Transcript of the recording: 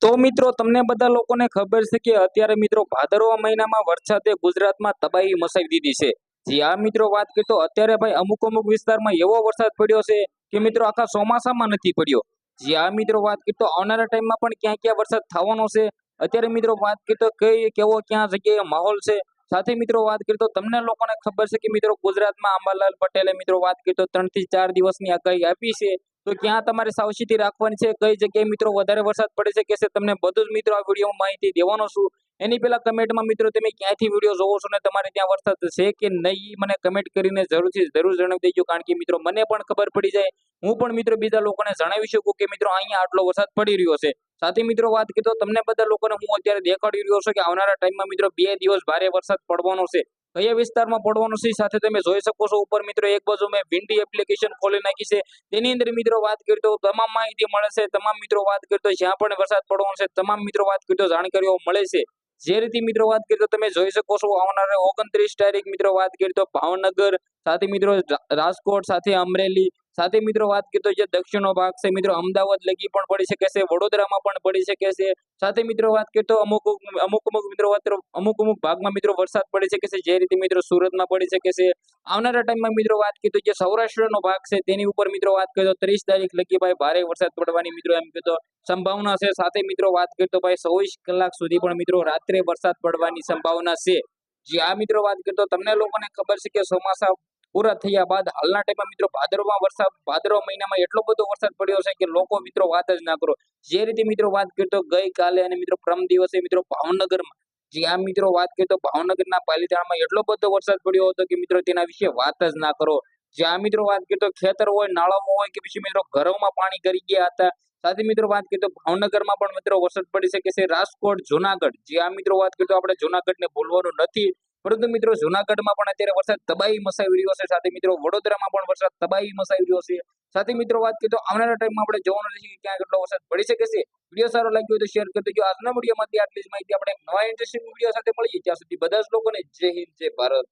તો મિત્રો તમને બધા લોકોને ખબર છે કે અત્યારે મિત્રો ભાદરવા મહિનામાં વરસાદે ગુજરાતમાં તબાહી મચાવી દીધી છે। જી આ મિત્રો વાત કરીએ તો અત્યારે ભાઈ અમુક અમુક વિસ્તારમાં એવો વરસાદ પડ્યો છે કે મિત્રો આખા ચોમાસામાં નથી પડ્યો। જી આ મિત્રો વાત કરીએ તો આવનારા ટાઈમમાં પણ ક્યાં ક્યાં વરસાદ થવાનો છે। અત્યારે મિત્રો વાત કરીએ તો કેવો ક્યાં જગ્યાએ માહોલ છે। સાથે મિત્રો વાત કરીએ તો તમને લોકોને ખબર છે કે મિત્રો ગુજરાતમાં અંબાલાલ પટેલે મિત્રો વાત કરીએ તો 3 થી 4 દિવસની આગાહી આપી છે। તો ક્યાં તમારે સાવચેતી રાખવાની છે, કઈ જગ્યાએ મિત્રો વધારે વરસાદ પડે છે કે તમને બધું જ મિત્રો આ વિડીયોમાં માહિતી દેવાનો છું। એની પહેલા કમેન્ટમાં મિત્રો તમે ક્યાંથી વિડીયો જોવો છો ને તમારે ત્યાં વરસાદ છે કે નહીં મને કમેન્ટ કરીને જરૂરથી જરૂર જણાવી દેજો, કારણ કે મિત્રો મને પણ ખબર પડી જાય, હું પણ મિત્રો બીજા લોકોને જણાવી શકું કે મિત્રો અહીંયા આટલો વરસાદ પડી રહ્યો છે। સાથે મિત્રો વાત કરીએ તો તમને બધા લોકોને હું અત્યારે દેખાડી રહ્યો છું કે આવનારા ટાઈમમાં મિત્રો 2 દિવસ ભારે વરસાદ પડવાનો છે। કયા વિસ્તારમાં પડવાનો છે સાથે તમે જોઈ શકો છો। ઉપર મિત્રો એક બાજુ મેં વિન્ડી એપ્લિકેશન ખોલી નાખી છે, તેની અંદર મિત્રો વાત કરીએ તો તમામ માહિતી મળે છે। તમામ મિત્રો વાત કરીએ તો જ્યાં પણ વરસાદ પડવાનો છે તમામ મિત્રો વાત કરીએ તો જાણકારીઓ મળે છે। જે રીતે મિત્રો વાત કરીએ તો તમે જોઈ શકો છો આવનારા 29 તારીખ મિત્રો વાત કરીએ તો ભાવનગર, સાથે મિત્રો રાજકોટ, સાથે અમરેલી, સાથે મિત્રો વાત કરીએ તો જે દક્ષિણનો ભાગ છે મિત્રો અમદાવાદ લગી પણ પડી શકે છે, વડોદરામાં પણ પડી શકે છે। સાથે મિત્રો વાત કરીએ તો અમુક ભાગમાં મિત્રો વરસાદ પડી શકે છે, જે રીતે મિત્રો સુરતમાં પડી શકે છે। આવનારા ટાઈમમાં મિત્રો વાત કરીએ તો જે સૌરાષ્ટ્રનો ભાગ છે તેની ઉપર મિત્રો વાત કરીએ તો 30 તારીખ લગી ભાઈ ભારે વરસાદ પડવાની મિત્રો એમ કીધો સંભાવના છે। સાથે મિત્રો વાત કરીએ તો ભાઈ 24 કલાક સુધી પણ મિત્રો રાત્રે વરસાદ પડવાની સંભાવના છે। જે આ મિત્રો વાત કરીએ તો તમને લોકોને ખબર છે કે ચોમાસા પૂરા થયા બાદ હાલના ટાઈમમાં મિત્રો ભાદરવા મહિનામાં એટલો બધો વરસાદ પડ્યો છે કે લોકો મિત્રો વાત જ ના કરો। જે રીતે મિત્રો વાત કરીએ તો ગઈકાલે અને મિત્રો પ્રમ દિવસે મિત્રો ભાવનગરમાં, જે આ મિત્રો વાત કરીએ તો ભાવનગરના પાલિતાણામાં એટલો બધો વરસાદ પડ્યો હતો કે મિત્રો તેના વિશે વાત જ ના કરો। જે આ મિત્રો વાત કરીએ તો ખેતર હોય, નાળાઓ હોય કે પછી મિત્રો ઘરોમાં પાણી કરી ગયા હતા। સાથે મિત્રો વાત કરીએ તો ભાવનગરમાં પણ મિત્રો વરસાદ પડી શકે છે। રાજકોટ, જુનાગઢ, જે આ મિત્રો વાત કરીએ તો આપણે જુનાગઢને ભૂલવાનું નથી, પરંતુ મિત્રો જુનાગઢમાં પણ અત્યારે વરસાદ તબાહી મચાવી રહ્યો છે। સાથે મિત્રો વડોદરામાં પણ વરસાદ તબાહી મચાવી રહ્યો છે। સાથે મિત્રો વાત કરીએ તો આવનારા ટાઈમમાં આપણે જોવાનું છે કે ક્યાં કેટલો વરસાદ પડી શકે છે। વિડીયો સારો લાગ્યો હોય તો શેર કરી દેજો। આજના વિડીયોમાંથી આટલી જ માહિતી, આપણે નવા ઇન્ટરેસ્ટિંગ વિડીયો સાથે મળીએ, ત્યાં સુધી બધા જ લોકોને જય હિન્દ, જય ભારત।